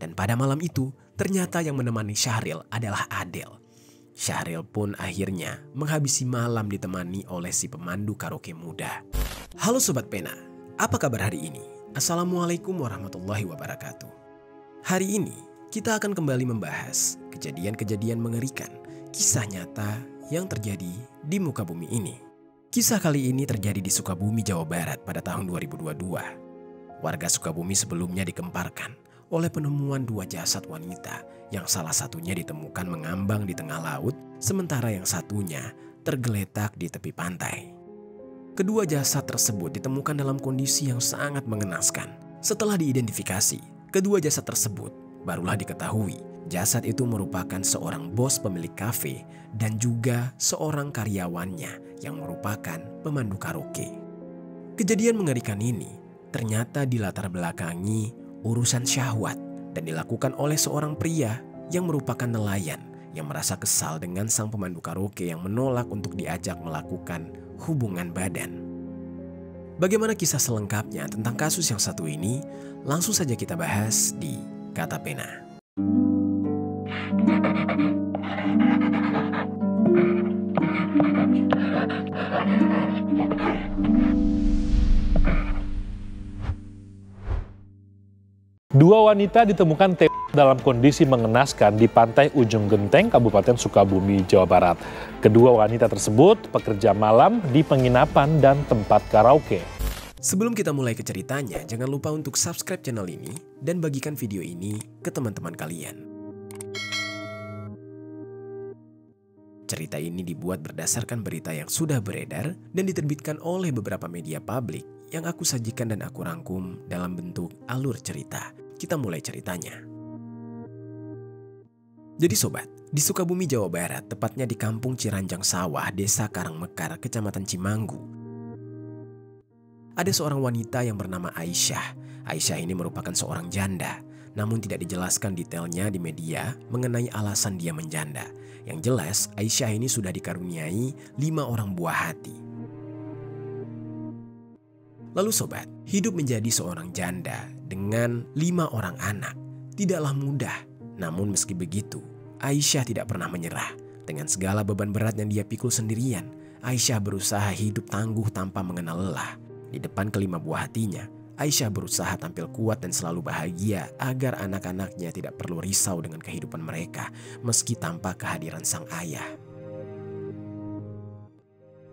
Dan pada malam itu, ternyata yang menemani Syahril adalah Adele. Syahril pun akhirnya menghabisi malam ditemani oleh si pemandu karaoke muda. Halo Sobat Pena, apa kabar hari ini? Assalamualaikum warahmatullahi wabarakatuh. Hari ini kita akan kembali membahas kejadian-kejadian mengerikan, kisah nyata yang terjadi di muka bumi ini. Kisah kali ini terjadi di Sukabumi, Jawa Barat pada tahun 2022. Warga Sukabumi sebelumnya dikemparkan oleh penemuan dua jasad wanita yang salah satunya ditemukan mengambang di tengah laut, sementara yang satunya tergeletak di tepi pantai. Kedua jasad tersebut ditemukan dalam kondisi yang sangat mengenaskan. Setelah diidentifikasi, kedua jasad tersebut barulah diketahui jasad itu merupakan seorang bos pemilik kafe dan juga seorang karyawannya yang merupakan pemandu karaoke. Kejadian mengerikan ini ternyata dilatar belakangi urusan syahwat dan dilakukan oleh seorang pria yang merupakan nelayan yang merasa kesal dengan sang pemandu karaoke yang menolak untuk diajak melakukan hubungan badan. Bagaimana kisah selengkapnya tentang kasus yang satu ini? Langsung saja kita bahas di Kata Pena. Dua wanita ditemukan tewas dalam kondisi mengenaskan di pantai Ujung Genteng, Kabupaten Sukabumi, Jawa Barat. Kedua wanita tersebut pekerja malam di penginapan dan tempat karaoke. Sebelum kita mulai ke ceritanya, jangan lupa untuk subscribe channel ini dan bagikan video ini ke teman-teman kalian. Cerita ini dibuat berdasarkan berita yang sudah beredar dan diterbitkan oleh beberapa media publik yang aku sajikan dan aku rangkum dalam bentuk alur cerita. Kita mulai ceritanya. Jadi sobat, di Sukabumi, Jawa Barat, tepatnya di Kampung Ciranjang Sawah, Desa Karangmekar, Kecamatan Cimanggu, ada seorang wanita yang bernama Aisyah. Aisyah ini merupakan seorang janda, namun tidak dijelaskan detailnya di media mengenai alasan dia menjanda. Yang jelas, Aisyah ini sudah dikaruniai 5 orang buah hati. Lalu sobat, hidup menjadi seorang janda dengan 5 orang anak tidaklah mudah. Namun meski begitu, Aisyah tidak pernah menyerah. Dengan segala beban berat yang dia pikul sendirian, Aisyah berusaha hidup tangguh tanpa mengenal lelah. Di depan kelima buah hatinya, Aisyah berusaha tampil kuat dan selalu bahagia agar anak-anaknya tidak perlu risau dengan kehidupan mereka meski tanpa kehadiran sang ayah.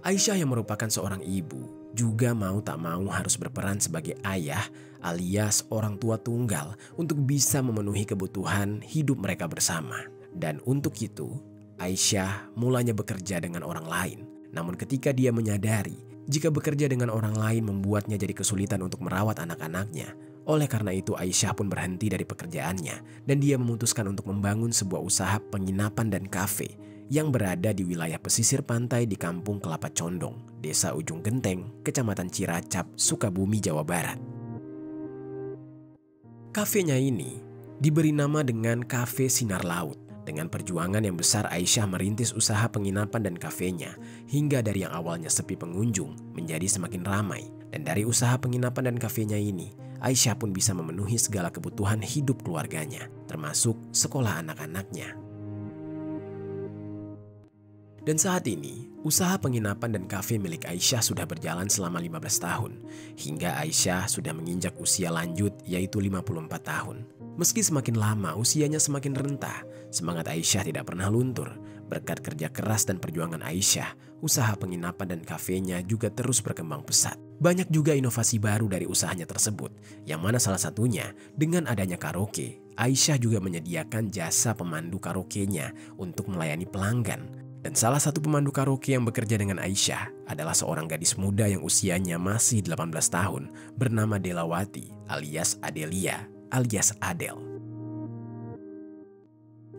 Aisyah yang merupakan seorang ibu juga mau tak mau harus berperan sebagai ayah alias orang tua tunggal untuk bisa memenuhi kebutuhan hidup mereka bersama. Dan untuk itu, Aisyah mulanya bekerja dengan orang lain. Namun ketika dia menyadari jika bekerja dengan orang lain membuatnya jadi kesulitan untuk merawat anak-anaknya, oleh karena itu Aisyah pun berhenti dari pekerjaannya dan dia memutuskan untuk membangun sebuah usaha penginapan dan kafe yang berada di wilayah pesisir pantai di Kampung Kelapa Condong, Desa Ujung Genteng, Kecamatan Ciracap, Sukabumi, Jawa Barat. Kafenya ini diberi nama dengan Kafe Sinar Laut. Dengan perjuangan yang besar, Aisyah merintis usaha penginapan dan kafenya hingga dari yang awalnya sepi pengunjung menjadi semakin ramai. Dan dari usaha penginapan dan kafenya ini, Aisyah pun bisa memenuhi segala kebutuhan hidup keluarganya, termasuk sekolah anak-anaknya. Dan saat ini, usaha penginapan dan kafe milik Aisyah sudah berjalan selama 15 tahun. Hingga Aisyah sudah menginjak usia lanjut yaitu 54 tahun. Meski semakin lama usianya semakin rentah, semangat Aisyah tidak pernah luntur. Berkat kerja keras dan perjuangan Aisyah, usaha penginapan dan kafenya juga terus berkembang pesat. Banyak juga inovasi baru dari usahanya tersebut, yang mana salah satunya dengan adanya karaoke. Aisyah juga menyediakan jasa pemandu karaokenya untuk melayani pelanggan. Dan salah satu pemandu karaoke yang bekerja dengan Aisyah adalah seorang gadis muda yang usianya masih 18 tahun bernama Delawati alias Adelia alias Adele.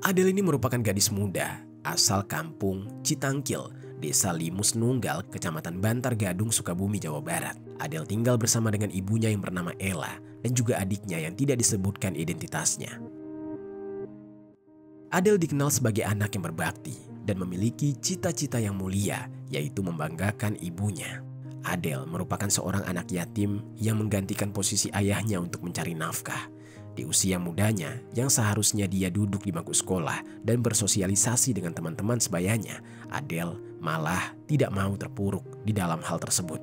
Adele ini merupakan gadis muda asal kampung Citangkil, Desa Limus Nunggal, Kecamatan Bantar Gadung, Sukabumi, Jawa Barat. Adele tinggal bersama dengan ibunya yang bernama Ella dan juga adiknya yang tidak disebutkan identitasnya. Adele dikenal sebagai anak yang berbakti dan memiliki cita-cita yang mulia, yaitu membanggakan ibunya. Adele merupakan seorang anak yatim yang menggantikan posisi ayahnya untuk mencari nafkah. Di usia mudanya yang seharusnya dia duduk di bangku sekolah dan bersosialisasi dengan teman-teman sebayanya, Adele malah tidak mau terpuruk di dalam hal tersebut.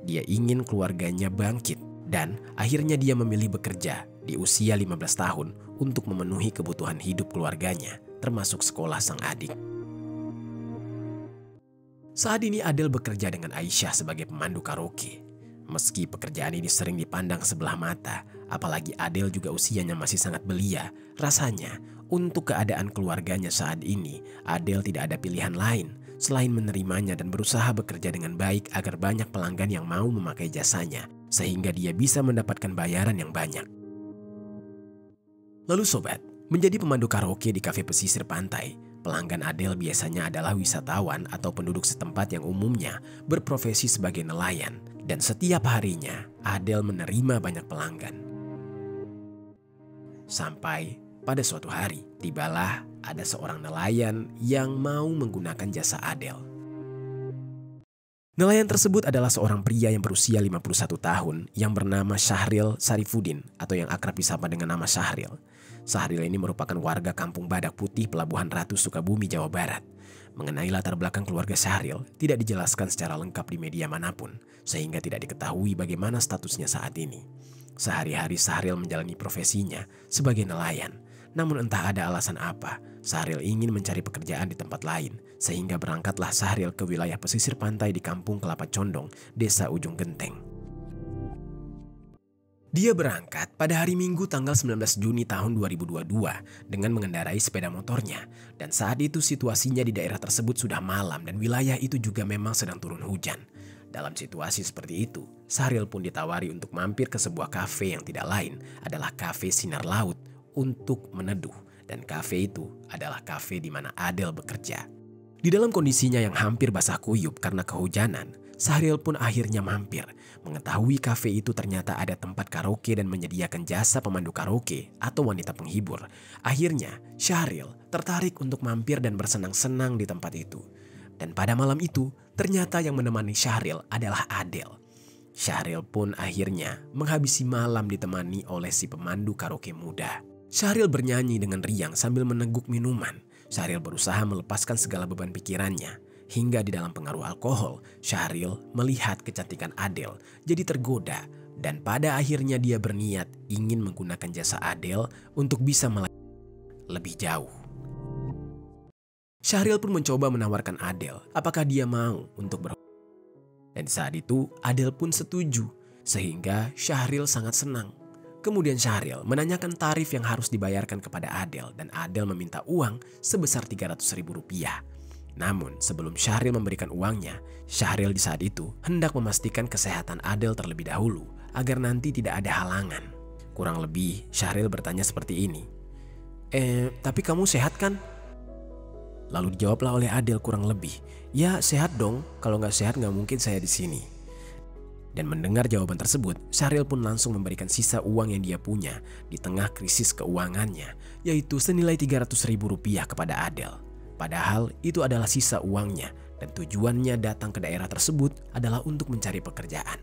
Dia ingin keluarganya bangkit dan akhirnya dia memilih bekerja di usia 15 tahun untuk memenuhi kebutuhan hidup keluarganya, termasuk sekolah sang adik. Saat ini Adele bekerja dengan Aisyah sebagai pemandu karaoke. Meski pekerjaan ini sering dipandang sebelah mata, apalagi Adele juga usianya masih sangat belia, rasanya untuk keadaan keluarganya saat ini, Adele tidak ada pilihan lain selain menerimanya dan berusaha bekerja dengan baik agar banyak pelanggan yang mau memakai jasanya, sehingga dia bisa mendapatkan bayaran yang banyak. Lalu sobat, menjadi pemandu karaoke di kafe pesisir pantai, pelanggan Adele biasanya adalah wisatawan atau penduduk setempat yang umumnya berprofesi sebagai nelayan. Dan setiap harinya, Adele menerima banyak pelanggan. Sampai pada suatu hari, tibalah ada seorang nelayan yang mau menggunakan jasa Adele. Nelayan tersebut adalah seorang pria yang berusia 51 tahun yang bernama Syahril Sarifudin atau yang akrab disapa dengan nama Syahril. Syahril ini merupakan warga kampung Badak Putih, Pelabuhan Ratu, Sukabumi, Jawa Barat. Mengenai latar belakang keluarga Syahril tidak dijelaskan secara lengkap di media manapun, sehingga tidak diketahui bagaimana statusnya saat ini. Sehari-hari Syahril menjalani profesinya sebagai nelayan. Namun entah ada alasan apa, Syahril ingin mencari pekerjaan di tempat lain, sehingga berangkatlah Syahril ke wilayah pesisir pantai di Kampung Kelapa Condong, Desa Ujung Genteng. Dia berangkat pada hari Minggu tanggal 19 Juni tahun 2022 dengan mengendarai sepeda motornya. Dan saat itu situasinya di daerah tersebut sudah malam dan wilayah itu juga memang sedang turun hujan. Dalam situasi seperti itu, Syahril pun ditawari untuk mampir ke sebuah kafe yang tidak lain adalah Kafe Sinar Laut untuk meneduh. Dan kafe itu adalah kafe di mana Adele bekerja. Di dalam kondisinya yang hampir basah kuyup karena kehujanan, Syahril pun akhirnya mampir. Mengetahui kafe itu ternyata ada tempat karaoke dan menyediakan jasa pemandu karaoke atau wanita penghibur. Akhirnya Syahril tertarik untuk mampir dan bersenang-senang di tempat itu. Dan pada malam itu ternyata yang menemani Syahril adalah Adele. Syahril pun akhirnya menghabisi malam ditemani oleh si pemandu karaoke muda. Syahril bernyanyi dengan riang sambil meneguk minuman. Syahril berusaha melepaskan segala beban pikirannya. Hingga di dalam pengaruh alkohol, Syahril melihat kecantikan Adele jadi tergoda. Dan pada akhirnya dia berniat ingin menggunakan jasa Adele untuk bisa lebih jauh. Syahril pun mencoba menawarkan Adele apakah dia mau untuk Dan saat itu Adele pun setuju, sehingga Syahril sangat senang. Kemudian Syahril menanyakan tarif yang harus dibayarkan kepada Adele dan Adele meminta uang sebesar Rp300.000. Namun sebelum Syahril memberikan uangnya, Syahril di saat itu hendak memastikan kesehatan Adele terlebih dahulu agar nanti tidak ada halangan. Kurang lebih Syahril bertanya seperti ini. Tapi kamu sehat kan? Lalu dijawablah oleh Adele kurang lebih, ya sehat dong, kalau nggak sehat nggak mungkin saya di sini. Dan mendengar jawaban tersebut, Syahril pun langsung memberikan sisa uang yang dia punya di tengah krisis keuangannya, yaitu senilai Rp300.000 kepada Adele. Padahal itu adalah sisa uangnya dan tujuannya datang ke daerah tersebut adalah untuk mencari pekerjaan.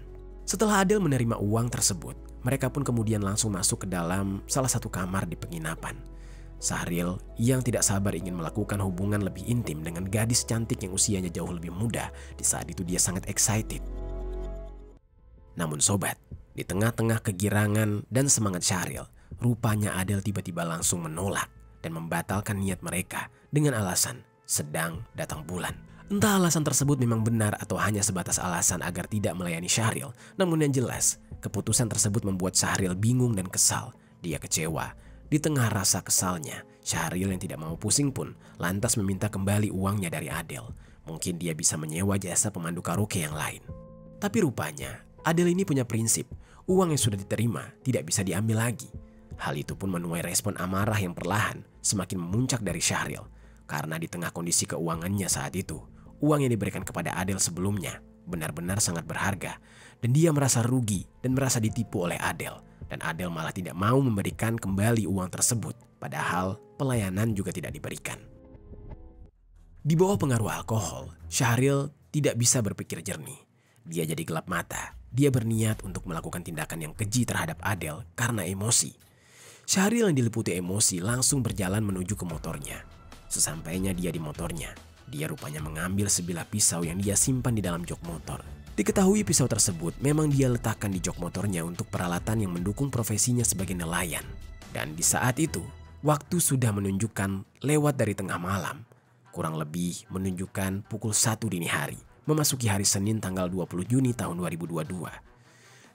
Setelah Adele menerima uang tersebut, mereka pun kemudian langsung masuk ke dalam salah satu kamar di penginapan. Syahril yang tidak sabar ingin melakukan hubungan lebih intim dengan gadis cantik yang usianya jauh lebih muda. Di saat itu dia sangat excited. Namun sobat, di tengah-tengah kegirangan dan semangat Syahril, rupanya Adele tiba-tiba langsung menolak dan membatalkan niat mereka dengan alasan sedang datang bulan. Entah alasan tersebut memang benar atau hanya sebatas alasan agar tidak melayani Syahril. Namun yang jelas, keputusan tersebut membuat Syahril bingung dan kesal. Dia kecewa. Di tengah rasa kesalnya, Syahril yang tidak mau pusing pun lantas meminta kembali uangnya dari Adele. Mungkin dia bisa menyewa jasa pemandu karaoke yang lain. Tapi rupanya, Adele ini punya prinsip, uang yang sudah diterima tidak bisa diambil lagi. Hal itu pun menuai respon amarah yang perlahan semakin memuncak dari Syahril. Karena di tengah kondisi keuangannya saat itu, uang yang diberikan kepada Adele sebelumnya benar-benar sangat berharga. Dan dia merasa rugi dan merasa ditipu oleh Adele. Dan Adele malah tidak mau memberikan kembali uang tersebut. Padahal pelayanan juga tidak diberikan. Di bawah pengaruh alkohol, Syahril tidak bisa berpikir jernih. Dia jadi gelap mata. Dia berniat untuk melakukan tindakan yang keji terhadap Adele karena emosi. Syahril yang diliputi emosi langsung berjalan menuju ke motornya. Sesampainya dia di motornya, dia rupanya mengambil sebilah pisau yang dia simpan di dalam jok motor. Diketahui pisau tersebut memang dia letakkan di jok motornya untuk peralatan yang mendukung profesinya sebagai nelayan. Dan di saat itu, waktu sudah menunjukkan lewat dari tengah malam. Kurang lebih menunjukkan pukul 1 dini hari, memasuki hari Senin tanggal 20 Juni tahun 2022.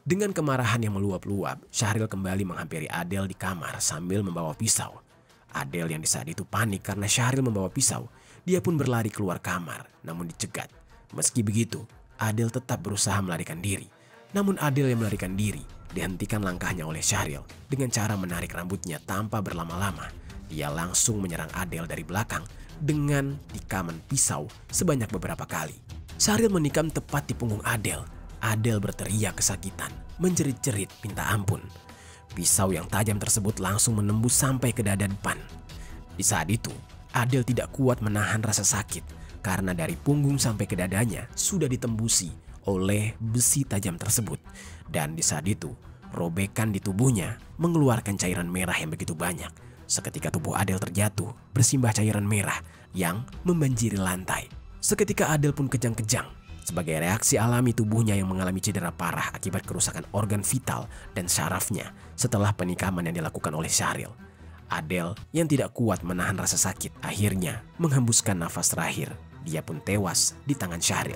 Dengan kemarahan yang meluap-luap, Syahril kembali menghampiri Adel di kamar sambil membawa pisau. Adel yang di saat itu panik karena Syahril membawa pisau, dia pun berlari keluar kamar, namun dicegat. Meski begitu, Adel tetap berusaha melarikan diri. Namun Adel yang melarikan diri, dihentikan langkahnya oleh Syahril dengan cara menarik rambutnya tanpa berlama-lama. Dia langsung menyerang Adel dari belakang dengan tikaman pisau sebanyak beberapa kali. Syahril menikam tepat di punggung Adel. Adel berteriak kesakitan, menjerit-jerit minta ampun. Pisau yang tajam tersebut langsung menembus sampai ke dada depan. Di saat itu, Adel tidak kuat menahan rasa sakit karena dari punggung sampai ke dadanya sudah ditembusi oleh besi tajam tersebut. Dan di saat itu, robekan di tubuhnya mengeluarkan cairan merah yang begitu banyak. Seketika tubuh Adel terjatuh, bersimbah cairan merah yang membanjiri lantai. Seketika Adel pun kejang-kejang. Sebagai reaksi alami tubuhnya yang mengalami cedera parah akibat kerusakan organ vital dan syarafnya setelah penikaman yang dilakukan oleh Syahril. Adel yang tidak kuat menahan rasa sakit akhirnya menghembuskan nafas terakhir. Dia pun tewas di tangan Syahril.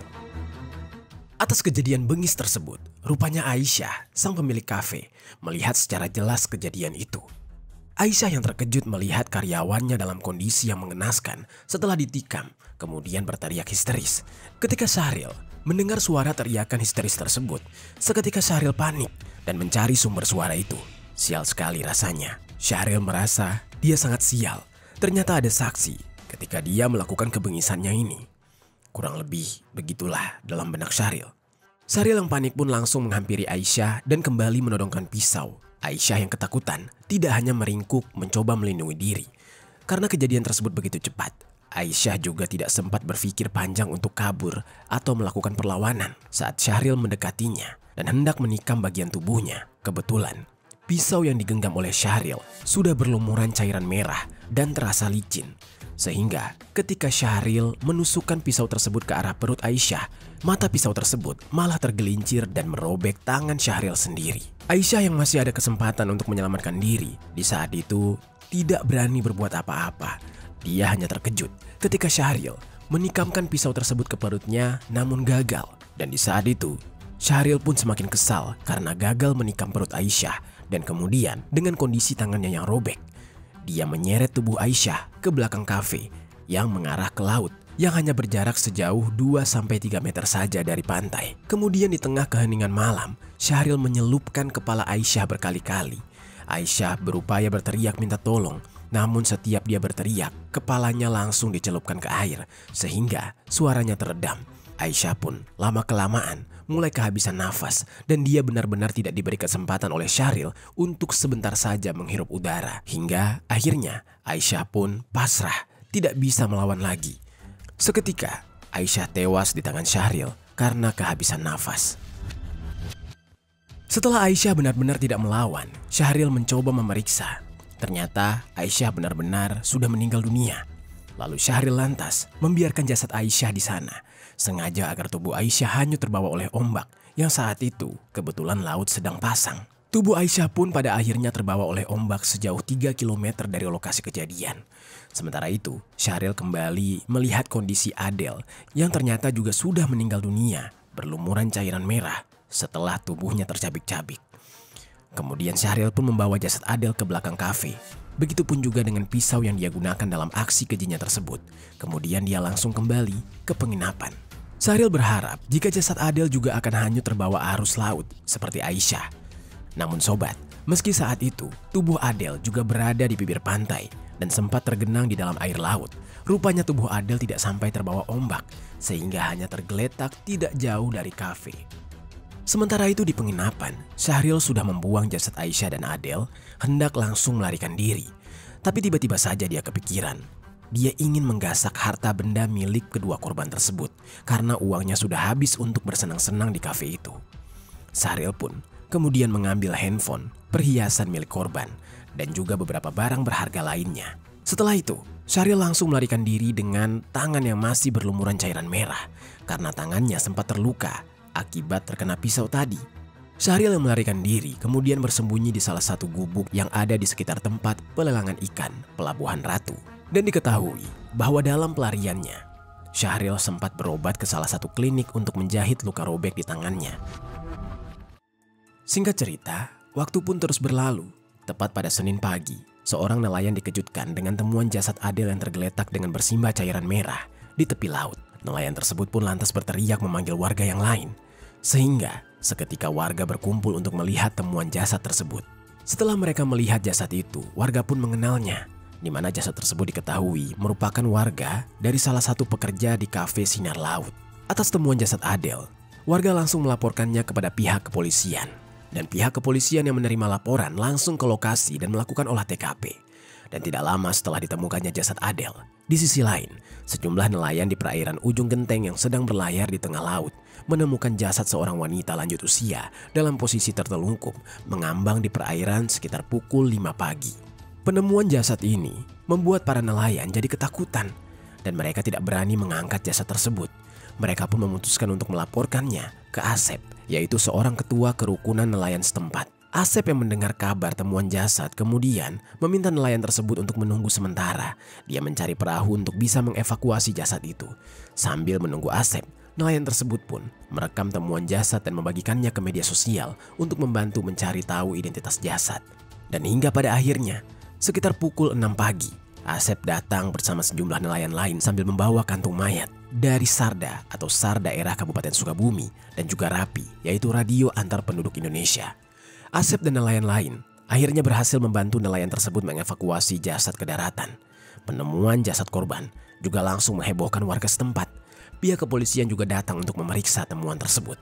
Atas kejadian bengis tersebut, rupanya Aisyah, sang pemilik kafe, melihat secara jelas kejadian itu. Aisyah yang terkejut melihat karyawannya dalam kondisi yang mengenaskan setelah ditikam, kemudian berteriak histeris. Ketika Syahril mendengar suara teriakan histeris tersebut, seketika Syahril panik dan mencari sumber suara itu. Sial sekali rasanya. Syahril merasa dia sangat sial. Ternyata ada saksi ketika dia melakukan kebengisannya ini. Kurang lebih begitulah dalam benak Syahril. Syahril yang panik pun langsung menghampiri Aisyah dan kembali menodongkan pisau. Aisyah yang ketakutan tidak hanya meringkuk mencoba melindungi diri. Karena kejadian tersebut begitu cepat, Aisyah juga tidak sempat berpikir panjang untuk kabur atau melakukan perlawanan saat Syahril mendekatinya dan hendak menikam bagian tubuhnya. Kebetulan, pisau yang digenggam oleh Syahril sudah berlumuran cairan merah dan terasa licin. Sehingga ketika Syahril menusukkan pisau tersebut ke arah perut Aisyah, mata pisau tersebut malah tergelincir dan merobek tangan Syahril sendiri. Aisyah yang masih ada kesempatan untuk menyelamatkan diri di saat itu tidak berani berbuat apa-apa. Dia hanya terkejut ketika Syahril menikamkan pisau tersebut ke perutnya namun gagal. Dan di saat itu Syahril pun semakin kesal karena gagal menikam perut Aisyah. Dan kemudian dengan kondisi tangannya yang robek, dia menyeret tubuh Aisyah ke belakang kafe yang mengarah ke laut yang hanya berjarak sejauh 2-3 meter saja dari pantai. Kemudian di tengah keheningan malam, Syahril menyelupkan kepala Aisyah berkali-kali. Aisyah berupaya berteriak minta tolong, namun setiap dia berteriak, kepalanya langsung dicelupkan ke air sehingga suaranya teredam. Aisyah pun lama-kelamaan mulai kehabisan nafas dan dia benar-benar tidak diberi kesempatan oleh Syahril untuk sebentar saja menghirup udara. Hingga akhirnya Aisyah pun pasrah, tidak bisa melawan lagi. Seketika Aisyah tewas di tangan Syahril karena kehabisan nafas. Setelah Aisyah benar-benar tidak melawan, Syahril mencoba memeriksa. Ternyata Aisyah benar-benar sudah meninggal dunia. Lalu Syahril lantas membiarkan jasad Aisyah di sana, sengaja agar tubuh Aisyah hanyut terbawa oleh ombak yang saat itu kebetulan laut sedang pasang. Tubuh Aisyah pun pada akhirnya terbawa oleh ombak sejauh 3 km dari lokasi kejadian. Sementara itu, Syahril kembali melihat kondisi Adel yang ternyata juga sudah meninggal dunia, berlumuran cairan merah setelah tubuhnya tercabik-cabik. Kemudian Syahril pun membawa jasad Adel ke belakang kafe. Begitupun juga dengan pisau yang dia gunakan dalam aksi kejinya tersebut. Kemudian dia langsung kembali ke penginapan. Syahril berharap jika jasad Adel juga akan hanyut terbawa arus laut seperti Aisyah. Namun sobat, meski saat itu tubuh Adel juga berada di bibir pantai dan sempat tergenang di dalam air laut, rupanya tubuh Adel tidak sampai terbawa ombak sehingga hanya tergeletak tidak jauh dari kafe. Sementara itu di penginapan, Syahril sudah membuang jasad Aisyah dan Adel, hendak langsung melarikan diri. Tapi tiba-tiba saja dia kepikiran. Dia ingin menggasak harta benda milik kedua korban tersebut karena uangnya sudah habis untuk bersenang-senang di kafe itu. Syahril pun kemudian mengambil handphone, perhiasan milik korban, dan juga beberapa barang berharga lainnya. Setelah itu, Syahril langsung melarikan diri dengan tangan yang masih berlumuran cairan merah karena tangannya sempat terluka akibat terkena pisau tadi. Syahril yang melarikan diri kemudian bersembunyi di salah satu gubuk yang ada di sekitar tempat pelelangan ikan Pelabuhan Ratu. Dan diketahui bahwa dalam pelariannya, Syahril sempat berobat ke salah satu klinik untuk menjahit luka robek di tangannya. Singkat cerita, waktu pun terus berlalu. Tepat pada Senin pagi, seorang nelayan dikejutkan dengan temuan jasad Adel yang tergeletak dengan bersimbah cairan merah di tepi laut. Nelayan tersebut pun lantas berteriak memanggil warga yang lain. Sehingga seketika warga berkumpul untuk melihat temuan jasad tersebut. Setelah mereka melihat jasad itu, warga pun mengenalnya, di mana jasad tersebut diketahui merupakan warga dari salah satu pekerja di kafe Sinar Laut. Atas temuan jasad Adel, warga langsung melaporkannya kepada pihak kepolisian. Dan pihak kepolisian yang menerima laporan langsung ke lokasi dan melakukan olah TKP. Dan tidak lama setelah ditemukannya jasad Adel, di sisi lain, sejumlah nelayan di perairan Ujung Genteng yang sedang berlayar di tengah laut menemukan jasad seorang wanita lanjut usia dalam posisi tertelungkup mengambang di perairan sekitar pukul 5 pagi. Penemuan jasad ini membuat para nelayan jadi ketakutan dan mereka tidak berani mengangkat jasad tersebut. Mereka pun memutuskan untuk melaporkannya ke Asep, yaitu seorang ketua kerukunan nelayan setempat. Asep yang mendengar kabar temuan jasad kemudian meminta nelayan tersebut untuk menunggu sementara. Dia mencari perahu untuk bisa mengevakuasi jasad itu. Sambil menunggu Asep, nelayan tersebut pun merekam temuan jasad dan membagikannya ke media sosial untuk membantu mencari tahu identitas jasad. Dan hingga pada akhirnya, sekitar pukul 6 pagi, Asep datang bersama sejumlah nelayan lain sambil membawa kantung mayat dari Sarda atau SAR daerah Kabupaten Sukabumi dan juga RAPI, yaitu Radio Antar Penduduk Indonesia. Asep dan nelayan lain akhirnya berhasil membantu nelayan tersebut mengevakuasi jasad ke daratan. Penemuan jasad korban juga langsung menghebohkan warga setempat. Pihak kepolisian juga datang untuk memeriksa temuan tersebut.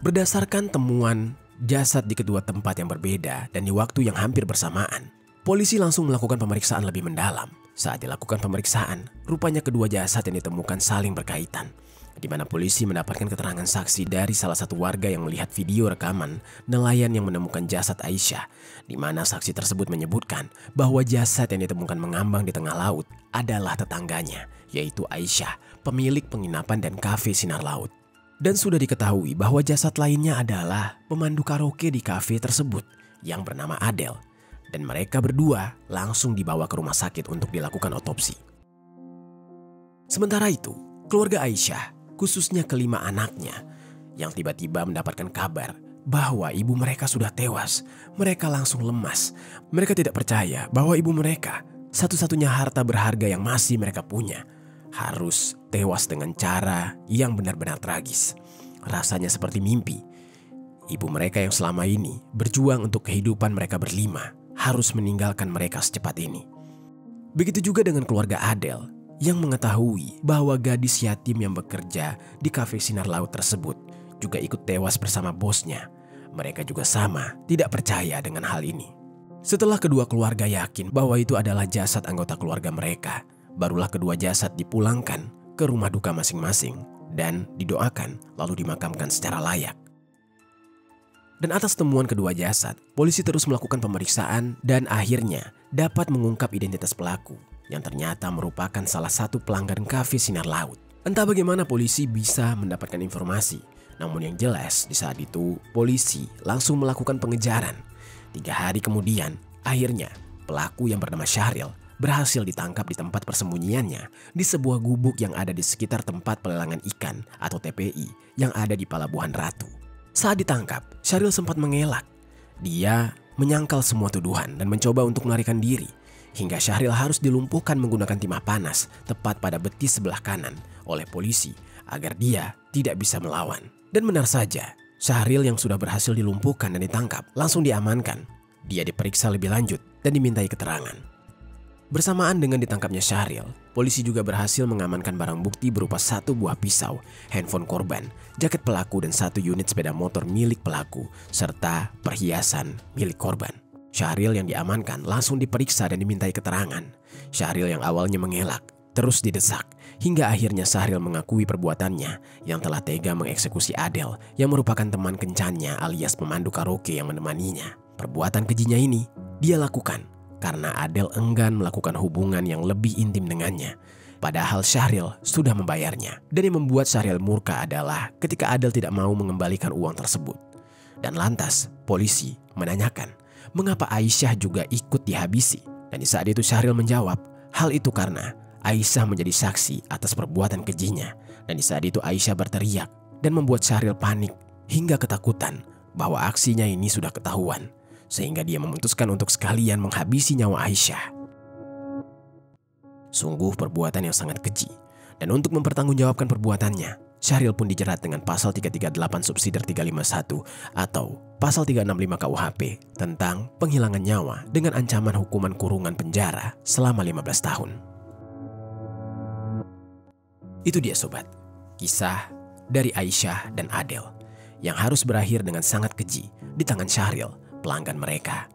Berdasarkan temuan jasad di kedua tempat yang berbeda dan di waktu yang hampir bersamaan, polisi langsung melakukan pemeriksaan lebih mendalam. Saat dilakukan pemeriksaan, rupanya kedua jasad yang ditemukan saling berkaitan, di mana polisi mendapatkan keterangan saksi dari salah satu warga yang melihat video rekaman nelayan yang menemukan jasad Aisyah, di mana saksi tersebut menyebutkan bahwa jasad yang ditemukan mengambang di tengah laut adalah tetangganya, yaitu Aisyah, pemilik penginapan dan kafe Sinar Laut. Dan sudah diketahui bahwa jasad lainnya adalah pemandu karaoke di kafe tersebut yang bernama Adel. Dan mereka berdua langsung dibawa ke rumah sakit untuk dilakukan otopsi. Sementara itu, keluarga Aisyah, khususnya kelima anaknya, yang tiba-tiba mendapatkan kabar bahwa ibu mereka sudah tewas, mereka langsung lemas. Mereka tidak percaya bahwa ibu mereka, satu-satunya harta berharga yang masih mereka punya, harus tewas dengan cara yang benar-benar tragis. Rasanya seperti mimpi. Ibu mereka yang selama ini berjuang untuk kehidupan mereka berlima, harus meninggalkan mereka secepat ini. Begitu juga dengan keluarga Adel yang mengetahui bahwa gadis yatim yang bekerja di kafe Sinar Laut tersebut juga ikut tewas bersama bosnya. Mereka juga sama, tidak percaya dengan hal ini. Setelah kedua keluarga yakin bahwa itu adalah jasad anggota keluarga mereka, barulah kedua jasad dipulangkan ke rumah duka masing-masing dan didoakan lalu dimakamkan secara layak. Dan atas temuan kedua jasad, polisi terus melakukan pemeriksaan dan akhirnya dapat mengungkap identitas pelaku yang ternyata merupakan salah satu pelanggan kafe Sinar Laut. Entah bagaimana polisi bisa mendapatkan informasi, namun yang jelas di saat itu polisi langsung melakukan pengejaran. 3 hari kemudian, akhirnya pelaku yang bernama Syahril berhasil ditangkap di tempat persembunyiannya di sebuah gubuk yang ada di sekitar tempat pelelangan ikan atau TPI yang ada di Pelabuhan Ratu. Saat ditangkap, Syahril sempat mengelak. Dia menyangkal semua tuduhan dan mencoba untuk melarikan diri. Hingga Syahril harus dilumpuhkan menggunakan timah panas tepat pada betis sebelah kanan oleh polisi agar dia tidak bisa melawan. Dan benar saja, Syahril yang sudah berhasil dilumpuhkan dan ditangkap langsung diamankan. Dia diperiksa lebih lanjut dan dimintai keterangan. Bersamaan dengan ditangkapnya Syahril, polisi juga berhasil mengamankan barang bukti berupa 1 buah pisau, handphone korban, jaket pelaku dan 1 unit sepeda motor milik pelaku, serta perhiasan milik korban. Syahril yang diamankan langsung diperiksa dan dimintai keterangan. Syahril yang awalnya mengelak, terus didesak. hingga akhirnya Syahril mengakui perbuatannya yang telah tega mengeksekusi Adel yang merupakan teman kencannya alias pemandu karaoke yang menemaninya. Perbuatan kejinya ini dia lakukan karena Adel enggan melakukan hubungan yang lebih intim dengannya. Padahal Syahril sudah membayarnya. Dan yang membuat Syahril murka adalah ketika Adel tidak mau mengembalikan uang tersebut. Dan lantas polisi menanyakan mengapa Aisyah juga ikut dihabisi. Dan di saat itu Syahril menjawab, hal itu karena Aisyah menjadi saksi atas perbuatan kejinya. Dan di saat itu Aisyah berteriak dan membuat Syahril panik hingga ketakutan bahwa aksinya ini sudah ketahuan. Sehingga dia memutuskan untuk sekalian menghabisi nyawa Aisyah. Sungguh perbuatan yang sangat keji. Dan untuk mempertanggungjawabkan perbuatannya, Syahril pun dijerat dengan pasal 338 subsidiar 351 atau pasal 365 KUHP tentang penghilangan nyawa dengan ancaman hukuman kurungan penjara selama 15 tahun. Itu dia sobat, kisah dari Aisyah dan Adel yang harus berakhir dengan sangat keji di tangan Syahril, pelanggan mereka.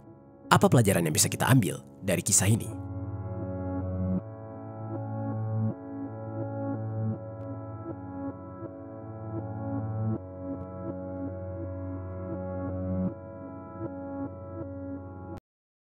Apa pelajaran yang bisa kita ambil dari kisah ini?